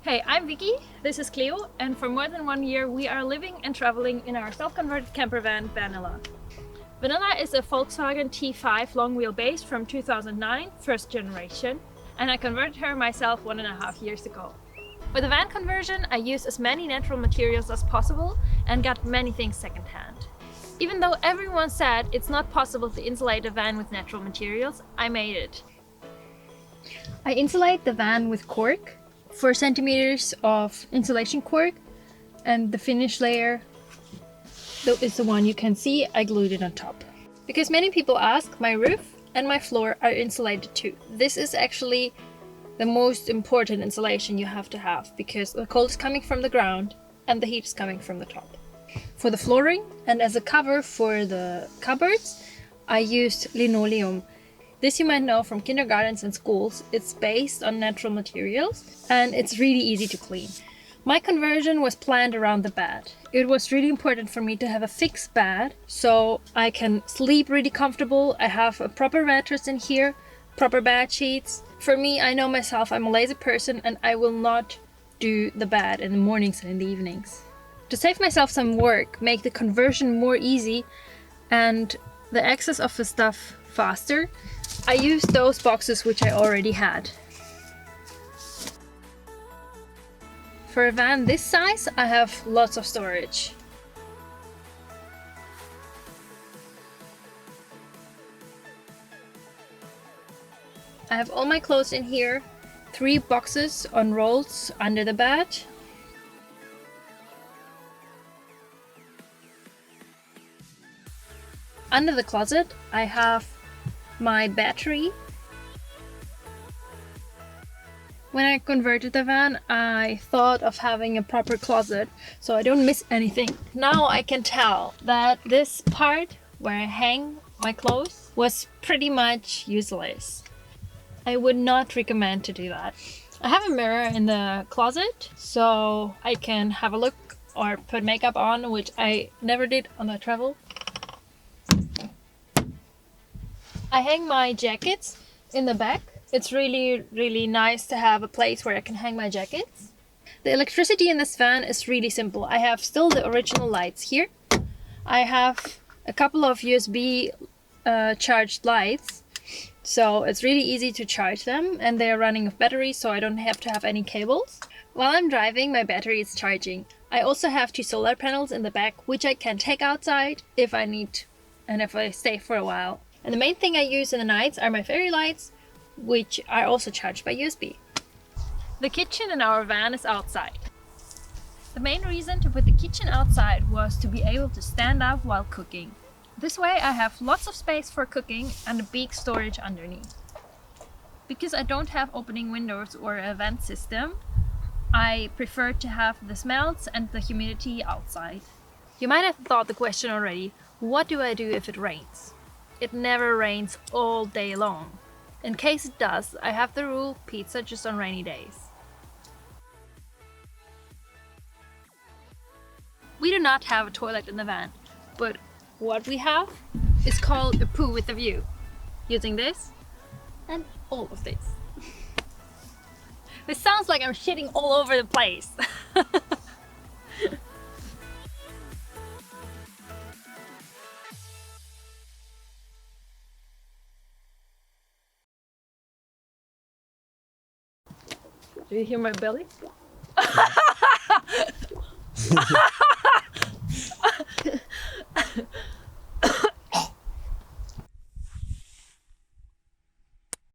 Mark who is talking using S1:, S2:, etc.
S1: Hey, I'm Vicky, this is Cleo, and for more than 1 year we are living and traveling in our self-converted camper van, Vanilla. Vanilla is a Volkswagen T5 long wheelbase from 2009, first generation, and I converted her myself 1.5 years ago. For the van conversion, I used as many natural materials as possible and got many things secondhand. Even though everyone said it's not possible to insulate a van with natural materials, I made it. I insulate the van with cork, 4 centimeters of insulation cork, and the finish layer is the one you can see. I glued it on top. Because many people ask, my roof and my floor are insulated too. This is actually the most important insulation you have to have, because the cold is coming from the ground and the heat is coming from the top. For the flooring and as a cover for the cupboards, I used linoleum. This you might know from kindergartens and schools. It's based on natural materials and it's really easy to clean. My conversion was planned around the bed. It was really important for me to have a fixed bed so I can sleep really comfortable. I have a proper mattress in here, proper bed sheets. For me, I know myself, I'm a lazy person and I will not do the bed in the mornings and in the evenings. To save myself some work, make the conversion more easy and the access of the stuff faster, I used those boxes which I already had. For a van this size, I have lots of storage. I have all my clothes in here, 3 boxes on rolls under the bed. Under the closet, I have my battery. When I converted the van, I thought of having a proper closet so I don't miss anything. Now I can tell that this part where I hang my clothes was pretty much useless. I would not recommend to do that. I have a mirror in the closet so I can have a look or put makeup on, which I never did on the travel. I hang my jackets in the back. It's really nice to have a place where I can hang my jackets. The electricity in this van is really simple. I have still the original lights here. I have a couple of USB charged lights, so it's really easy to charge them, and they're running off battery, so I don't have to have any cables. While I'm driving, my battery is charging. I also have 2 solar panels in the back, which I can take outside if I need and if I stay for a while. And the main thing I use in the nights are my fairy lights, which are also charged by USB. The kitchen in our van is outside. The main reason to put the kitchen outside was to be able to stand up while cooking. This way I have lots of space for cooking and a big storage underneath. Because I don't have opening windows or a vent system, I prefer to have the smells and the humidity outside. You might have thought the question already, what do I do if it rains? It never rains all day long. In case it does, I have the rule, pizza just on rainy days. We do not have a toilet in the van, but what we have is called a poo with a view. Using this and all of this. This sounds like I'm shitting all over the place. Do you hear my belly?